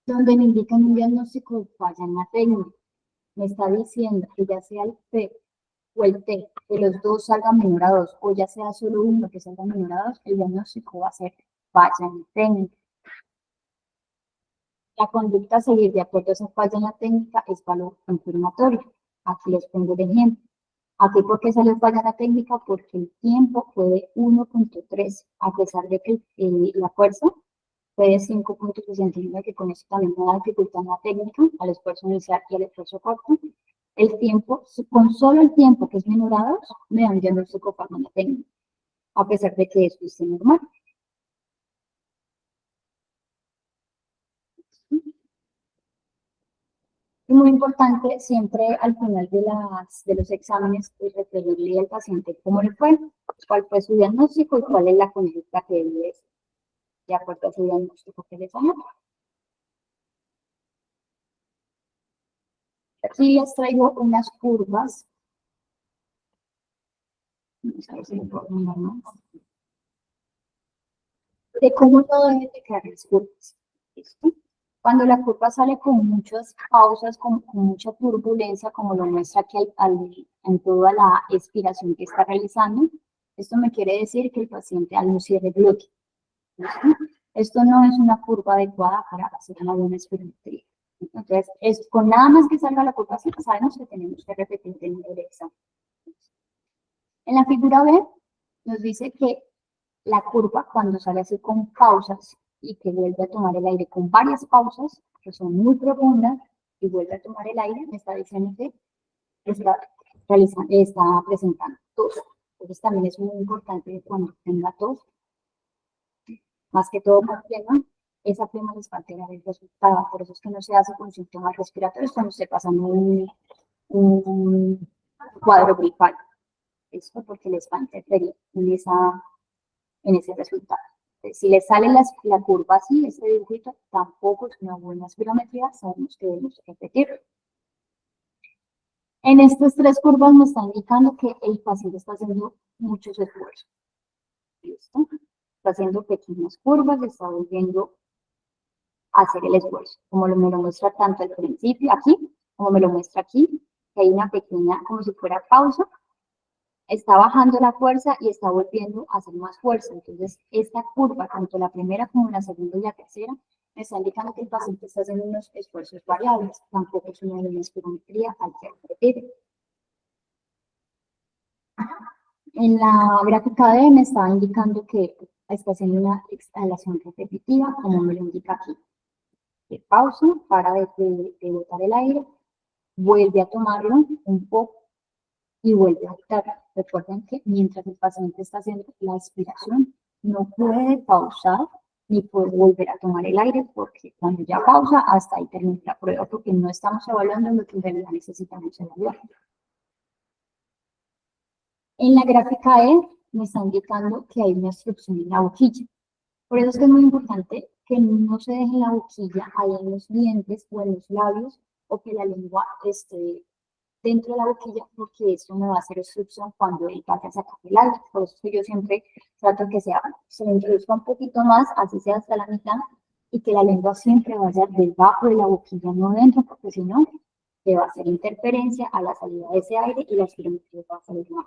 Donde me indican un diagnóstico falla en la técnica. Me está diciendo que ya sea el P o el T, que los dos salgan menor a 2, o ya sea solo uno que salga menor a 2, el diagnóstico va a ser falla en la técnica. La conducta a seguir de acuerdo a esa falla en la técnica es valor confirmatorio. Aquí les pongo el ejemplo. Aquí, ¿por qué salió falla en la técnica? Porque el tiempo fue de 1.3, a pesar de que la fuerza fue de 5.69, que con eso también me da dificultad en la técnica, al esfuerzo inicial y al esfuerzo corto. El tiempo, con solo el tiempo que es menor a 2, me da un diagnóstico falla en la técnica, a pesar de que esto esté normal. Es muy importante siempre al final de los exámenes pues, referirle al paciente cómo le fue, cuál fue su diagnóstico y cuál es la conducta que debe hacer de acuerdo a su diagnóstico que les anotó. Aquí les traigo unas curvas. Vamos a ver si lo puedo mirar más. De cómo no deben de quedar las curvas. ¿Listo? Cuando la curva sale con muchas pausas, con mucha turbulencia, como lo muestra aquí en toda la expiración que está realizando, esto me quiere decir que el paciente al un cierre glúteo. Esto no es una curva adecuada para hacer una buena espirometría. Entonces, con nada más que salga la curva así, sabemos que tenemos que repetir el examen. En la figura B nos dice que la curva, cuando sale así con pausas y que vuelve a tomar el aire con varias pausas, que son muy profundas, y vuelve a tomar el aire, me está diciendo que está presentando tos. Entonces también es muy importante que cuando tenga tos, más que todo con flema, esa flema les va a alterar el resultado. Por eso es que no se hace con síntomas respiratorios cuando esté pasando un cuadro gripal. Esto porque les va a interferir en ese resultado. Si les sale la curva así, ese dibujito, tampoco es una buena espirometría, sabemos que debemos repetirlo. En estas tres curvas me está indicando que el paciente está haciendo muchos esfuerzos. ¿Listo? Está haciendo pequeñas curvas, está volviendo a hacer el esfuerzo, como me lo muestra tanto al principio aquí, como me lo muestra aquí, que hay una pequeña, como si fuera pausa, está bajando la fuerza y está volviendo a hacer más fuerza. Entonces, esta curva, tanto la primera como la segunda y la tercera, me está indicando que el paciente está haciendo unos esfuerzos variables. Tampoco es una espirometría al que repetir. En la gráfica D me está indicando que está haciendo una exhalación repetitiva, como me lo indica aquí. De pausa, para de botar el aire, vuelve a tomarlo un poco y vuelve a botar. Recuerden que mientras el paciente está haciendo la expiración, no puede pausar ni puede volver a tomar el aire, porque cuando ya pausa, hasta ahí termina la prueba, porque no estamos evaluando lo que en realidad necesitamos evaluar. En la gráfica E me está indicando que hay una obstrucción en la boquilla. Por eso es que es muy importante que no se deje la boquilla ahí en los dientes o en los labios, o que la lengua esté dentro de la boquilla, porque esto me va a hacer obstrucción cuando él vaya a sacar el aire. Por eso es que yo siempre trato que se introduzca un poquito más, así sea hasta la mitad, y que la lengua siempre vaya debajo de la boquilla, no dentro, porque si no, le va a hacer interferencia a la salida de ese aire y la espirometría va a salir mal.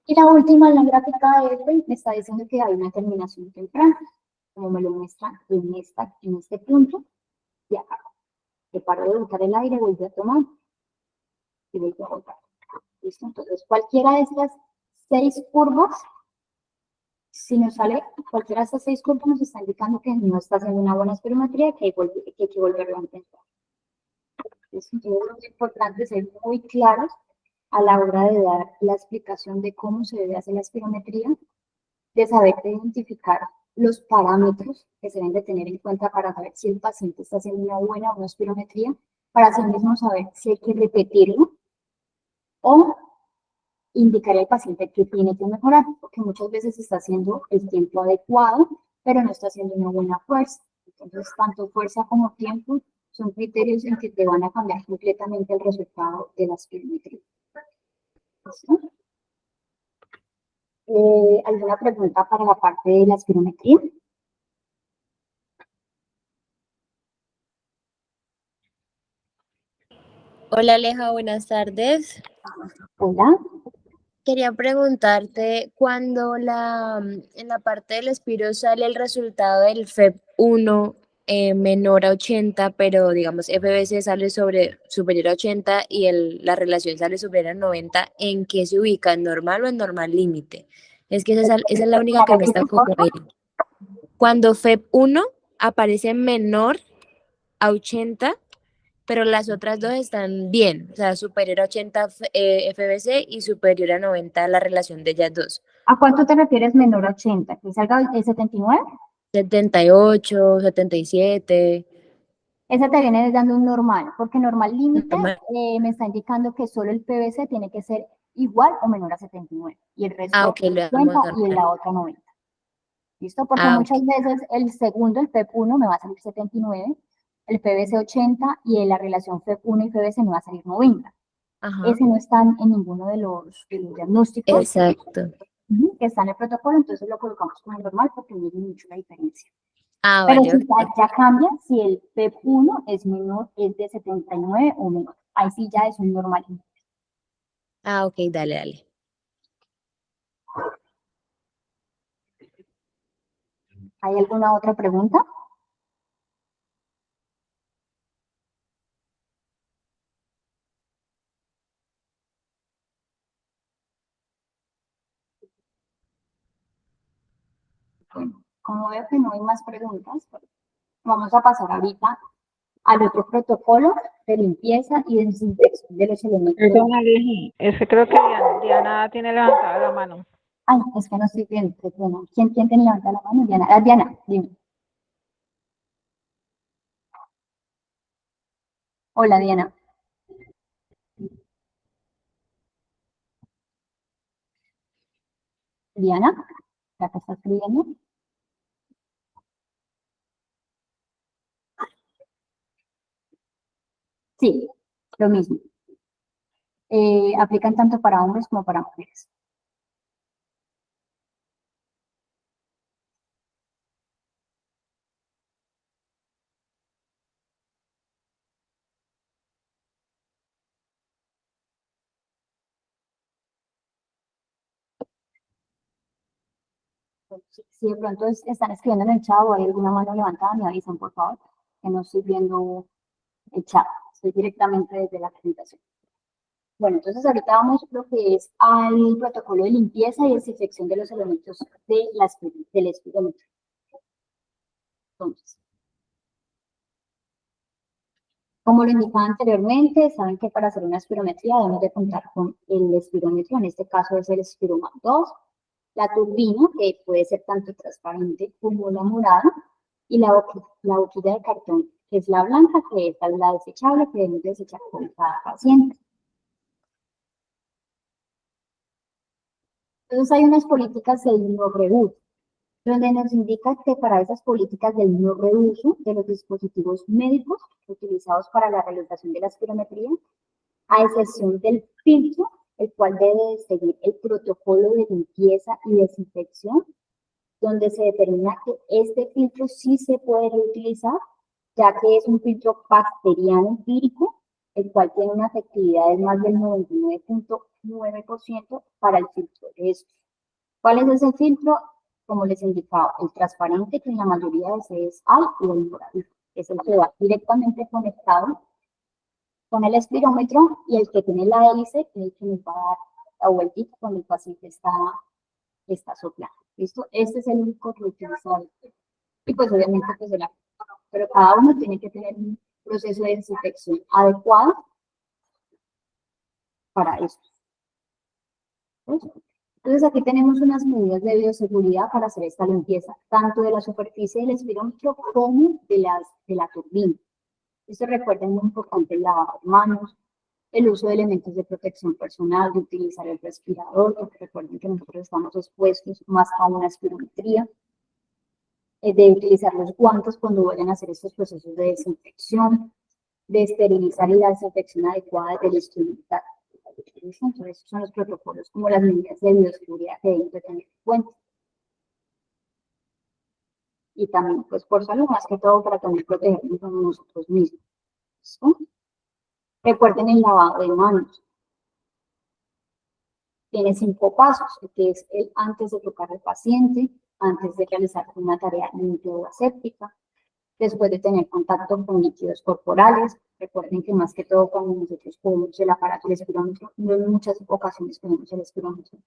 Y la última, en la gráfica de F, me está diciendo que hay una terminación temprana, como me lo muestra en este punto, y acá. Que paró de botar el aire, vuelve a tomar, y vuelve a botar. ¿Listo? Entonces, cualquiera de estas 6 curvas, si nos sale cualquiera de estas 6 curvas, nos está indicando que no está haciendo una buena espirometría, que hay que volverlo a intentar. ¿Listo? Entonces, es importante ser muy claros a la hora de dar la explicación de cómo se debe hacer la espirometría, de saber identificar los parámetros que se deben de tener en cuenta para saber si el paciente está haciendo una buena o no espirometría, para así mismo saber si hay que repetirlo o indicaría al paciente que tiene que mejorar, porque muchas veces está haciendo el tiempo adecuado, pero no está haciendo una buena fuerza. Entonces, tanto fuerza como tiempo son criterios en que te van a cambiar completamente el resultado de la espirometría. ¿Listo? ¿Alguna pregunta para la parte de la espirometría? Hola Aleja, buenas tardes. Hola. Quería preguntarte, cuando en la parte del Espiro sale el resultado del FEP1 menor a 80, pero digamos FBC sale superior a 80 y la relación sale superior a 90, ¿en qué se ubica? ¿En normal o en normal límite? Es que esa es la única que me está como ahí. Cuando FEP1 aparece menor a 80, pero las otras dos están bien, o sea, superior a 80 FBC y superior a 90 la relación de ellas dos. ¿A cuánto te refieres menor a 80? ¿Que salga el 79? 78, 77. Esa te viene dando un normal, porque normal límite Normal. me está indicando que solo el PVC tiene que ser igual o menor a 79 y el resto Ok, lo 50 damos y normal. la otra 90. ¿Listo? Porque Ok. muchas veces el segundo, el FEP1, me va a salir 79, el PVC 80 y la relación FEP1 y PVC me va a salir 90. Ajá. Ese no está en ninguno de los diagnósticos Exacto. que está en el protocolo, entonces lo colocamos como normal porque no es mucho la diferencia. Vale. Pero si ya cambia, si el PEP1 es menor, es de 79 o menor. Ahí sí ya es un normal. Ok, dale. ¿Hay alguna otra pregunta? Bueno, como veo que no hay más preguntas, vamos a pasar ahorita al otro protocolo de limpieza y desinfección de los elementos. Perdona, Lili, creo que Diana tiene levantada la mano. Ay, es que no estoy viendo. ¿Quién tiene levantada la mano? Diana. Diana, dime. Hola, Diana. Diana, ¿la que está escribiendo? Sí, lo mismo. Aplican tanto para hombres como para mujeres. Si de pronto están escribiendo en el chat o hay alguna mano levantada, me avisan, por favor, que no estoy viendo el chat. Estoy directamente desde la presentación. Bueno, entonces ahorita vamos lo que es al protocolo de limpieza y desinfección de los elementos del espirómetro. Entonces, como lo indicaba anteriormente, saben que para hacer una espirometría debemos de contar con el espirómetro, en este caso es el Spiromat 2, la turbina, que puede ser tanto transparente como la morada, y la boquilla de cartón, que es la blanca, que esta es la desechable, que debemos desechar con cada paciente. Entonces hay unas políticas del no reuso, donde nos indica que para esas políticas del no reuso de los dispositivos médicos utilizados para la realización de la espirometría, a excepción del filtro, el cual debe seguir el protocolo de limpieza y desinfección, donde se determina que este filtro sí se puede reutilizar, ya que es un filtro bacteriano empírico, el cual tiene una efectividad de más del 99.9% para el filtro de estos. ¿Cuál es ese filtro? Como les indicaba, el transparente, que en la mayoría de veces hay, y el morado, es el que va directamente conectado con el espirómetro, y el que tiene la hélice, que es el que nos va a dar la vueltita cuando el paciente está soplando. ¿Listo? Este es el único que utilizamos. Y pues obviamente pues pero cada uno tiene que tener un proceso de desinfección adecuado para esto. Entonces aquí tenemos unas medidas de bioseguridad para hacer esta limpieza, tanto de la superficie del espirómetro como de la turbina. Esto recuerden muy importante, lavar manos, el uso de elementos de protección personal, de utilizar el respirador, porque recuerden que nosotros estamos expuestos más a una espirometría, de utilizar los guantes cuando vayan a hacer estos procesos de desinfección, de esterilizar y la desinfección adecuada del instrumental. ¿Listo? Entonces, estos son los protocolos como las medidas de bioseguridad que deben de tener en cuenta. Y también, pues, por salud, más que todo, para también protegernos a nosotros mismos. ¿Listo? Recuerden el lavado de manos. Tiene 5 pasos, que es el antes de tocar al paciente, antes de realizar una tarea limpia o aséptica, después de tener contacto con líquidos corporales. Recuerden que más que todo cuando nosotros ponemos el aparato del espirómetro, no en muchas ocasiones ponemos el espirómetro,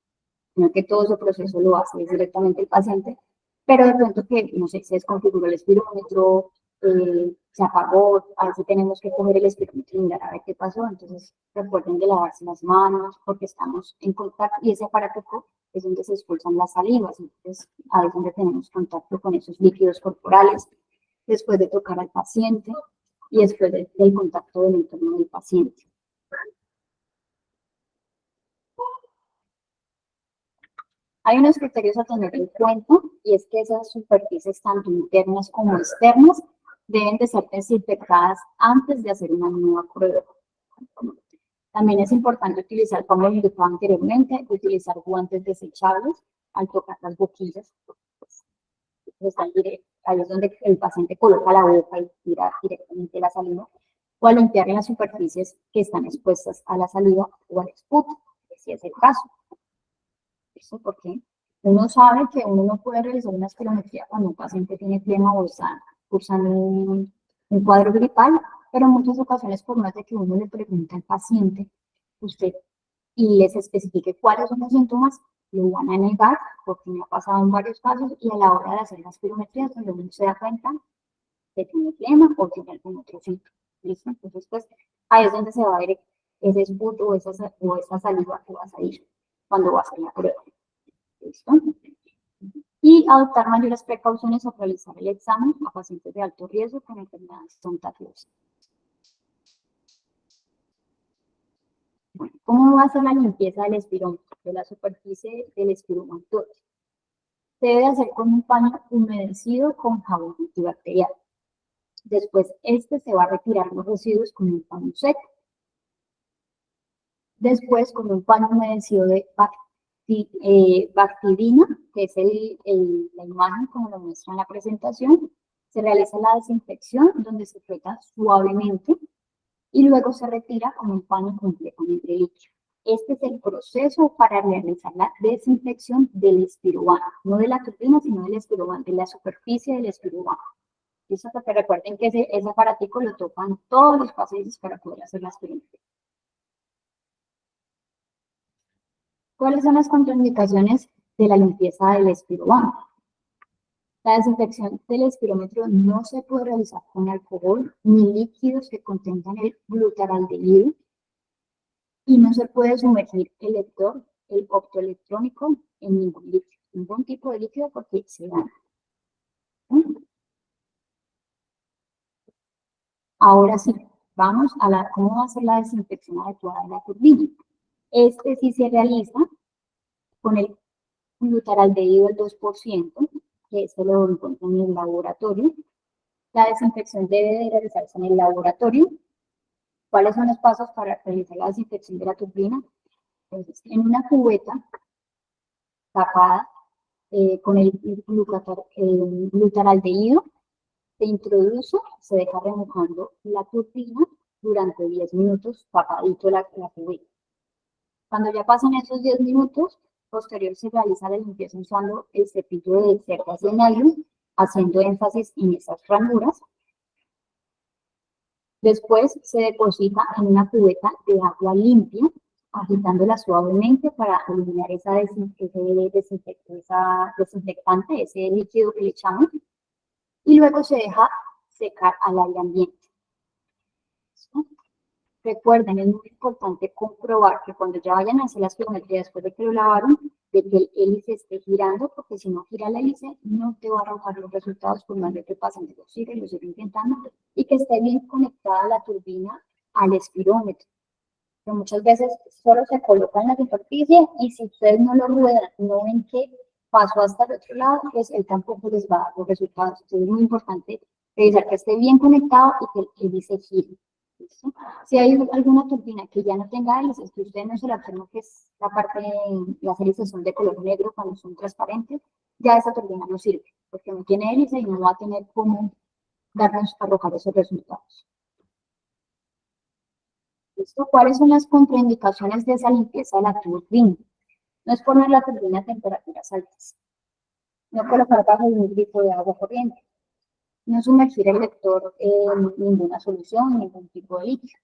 sino que todo ese proceso lo hace directamente el paciente, pero de pronto que, no sé, se desconfiguró el espirómetro, se apagó, a veces tenemos que coger el espirómetro y mirar a ver qué pasó. Entonces recuerden de lavarse las manos porque estamos en contacto y ese aparato es donde se expulsan las salivas, entonces ahí es donde tenemos contacto con esos líquidos corporales, después de tocar al paciente y después del contacto del entorno del paciente. Hay unos criterios a tener en cuenta y es que esas superficies tanto internas como externas deben de ser desinfectadas antes de hacer una nueva prueba. También es importante utilizar, como les indicaba anteriormente, utilizar guantes desechables al tocar las boquillas. Ahí es donde el paciente coloca la boca y tira directamente la saliva, o a limpiar las superficies que están expuestas a la saliva o al esputo, si es el caso. Eso porque uno sabe que uno no puede realizar una espirometría cuando un paciente tiene flema o está cursando un cuadro gripal, pero en muchas ocasiones, por más de que uno le pregunte al paciente, usted, y les especifique cuáles son los síntomas, lo van a negar, porque me ha pasado en varios casos, y a la hora de hacer la espirometría, donde uno se da cuenta que tiene flema o tiene algún otro síntoma. ¿Listo? Entonces, pues, ahí es donde se va a ver ese esputo o esa saliva que va a salir cuando va a hacer la prueba. ¿Listo? Y adoptar mayores precauciones al realizar el examen a pacientes de alto riesgo con enfermedades contagiosas. Bueno, ¿cómo va a ser la limpieza del espirómetro, de la superficie del espirometro? Se debe hacer con un paño humedecido con jabón antibacterial. Después, se va a retirar los residuos con un paño seco. Después, con un paño humedecido de bactidina, que es la imagen como lo muestra en la presentación, se realiza la desinfección donde se frota suavemente y luego se retira con un paño completamente líquido. Este es el proceso para realizar la desinfección del espirobano, no de la turbina, sino del espirobano, de la superficie del espirobano. Eso porque recuerden que ese aparatico lo tocan todos los pacientes para poder hacer la espirometría. ¿Cuáles son las contraindicaciones de la limpieza del espirobano? La desinfección del espirómetro no se puede realizar con alcohol ni líquidos que contengan el glutaraldehído y no se puede sumergir el lector, el optoelectrónico en ningún tipo de líquido porque se daña. Ahora sí, vamos a cómo va a ser la desinfección adecuada de la turbina. Sí se realiza con el glutaraldehído al 2%, que se lo encuentran en el laboratorio. La desinfección debe de realizarse en el laboratorio. ¿Cuáles son los pasos para realizar la desinfección de la turbina? Entonces, en una cubeta tapada con el glutaraldehído, se introduce, se deja remojando la turbina durante 10 minutos tapadito la cubeta. Cuando ya pasan esos 10 minutos, posterior se realiza la limpieza usando el cepillo de cerdas de nylon, haciendo énfasis en esas ranuras. Después se deposita en una cubeta de agua limpia, agitándola suavemente para eliminar ese desinfectante, ese líquido que le echamos, y luego se deja secar al aire ambiente. ¿Sí? Recuerden, es muy importante comprobar que cuando ya vayan a hacer la espirometría después de que lo lavaron, de que el hélice esté girando, porque si no gira el hélice, no te va a arrojar los resultados por más de que pasen de lo sigue intentando, y que esté bien conectada la turbina al espirómetro. pero muchas veces solo se coloca en la superficie y si ustedes no lo ruedan, no ven que pasó hasta el otro lado, pues él tampoco les va a dar los resultados. Entonces es muy importante revisar que esté bien conectado y que el hélice gire. ¿Listo? Si hay alguna turbina que ya no tenga hélices, que ustedes no se la observan, que es la parte, las hélices son de color negro cuando son transparentes, ya esa turbina no sirve, porque no tiene hélice y no va a tener cómo darnos, arrojar esos resultados. ¿Listo? ¿Cuáles son las contraindicaciones de esa limpieza de la turbina? No es poner la turbina a temperaturas altas, no colocar bajo un grifo de agua corriente, no sumergir el lector en ninguna solución, ningún tipo de líquido,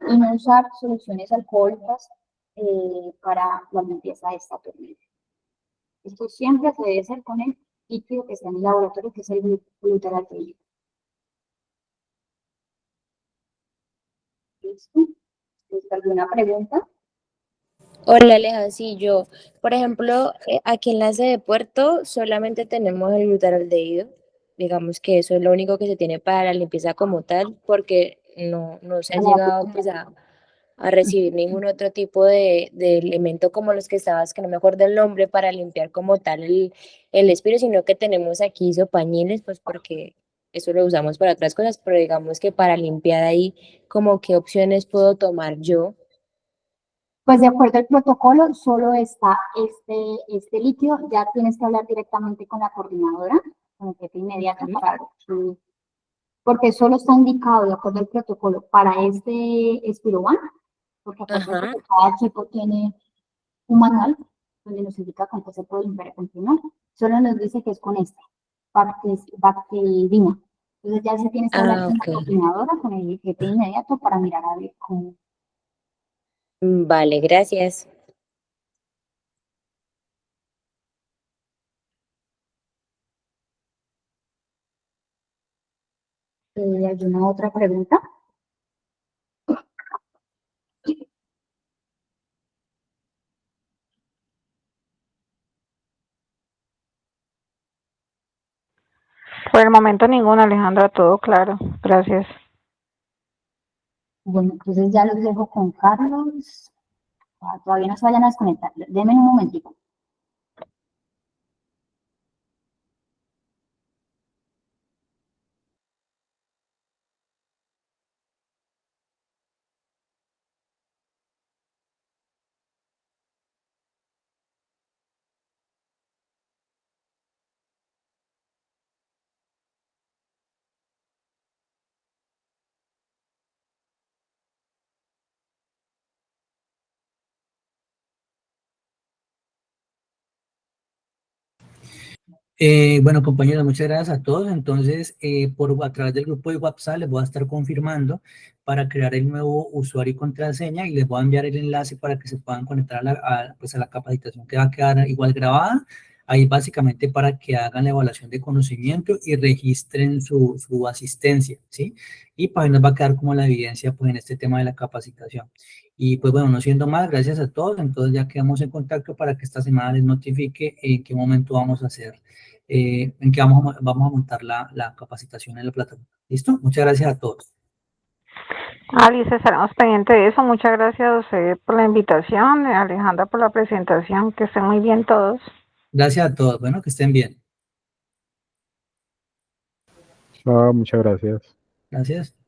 y no usar soluciones alcohólicas para la limpieza de esta turbina. Esto siempre se debe hacer con el líquido que está en el laboratorio, que es el glutarato. ¿Listo? ¿Alguna pregunta? Hola, Aleja, sí, yo, por ejemplo, aquí en la sede de Puerto solamente tenemos el glutardehído, digamos que eso es lo único que se tiene para la limpieza como tal, porque no se ha llegado pues a recibir ningún otro tipo de elemento como los que estabas, que no me acuerdo el nombre, para limpiar como tal el espiro, sino que tenemos aquí isopañiles, pues porque eso lo usamos para otras cosas, pero digamos que para limpiar ahí, como qué opciones puedo tomar yo. Pues de acuerdo al protocolo, solo está este líquido. Ya tienes que hablar directamente con la coordinadora, con el jefe inmediato, porque solo está indicado de acuerdo al protocolo para este Espiroban, porque acuérdense Ajá. que cada equipo tiene un manual donde nos indica con qué se puede limpiar a continuar. Solo nos dice que es con bactidina. Entonces ya se tiene que hablar Ah, con la ok. coordinadora, con el jefe inmediato para mirar a ver cómo. Vale, gracias. ¿Alguna otra pregunta? Por el momento ninguna, Alejandra, todo claro. Gracias. Bueno, entonces ya los dejo con Carlos. Todavía no se vayan a desconectar. Denme un momentito. Bueno, compañeros, muchas gracias a todos. Entonces, a través del grupo de WhatsApp les voy a estar confirmando para crear el nuevo usuario y contraseña y les voy a enviar el enlace para que se puedan conectar pues a la capacitación que va a quedar igual grabada. Ahí básicamente para que hagan la evaluación de conocimiento y registren su asistencia, ¿sí? Y pues ahí nos va a quedar como la evidencia pues en este tema de la capacitación. Y pues bueno, no siendo más, gracias a todos. Entonces ya quedamos en contacto para que esta semana les notifique en qué momento vamos a hacer en que vamos a montar la capacitación en la plataforma. ¿Listo? Muchas gracias a todos. Alice, estaremos pendientes de eso. Muchas gracias a usted por la invitación, Alejandra por la presentación. Que estén muy bien todos. Gracias a todos. Bueno, que estén bien. Chao, muchas gracias. Gracias.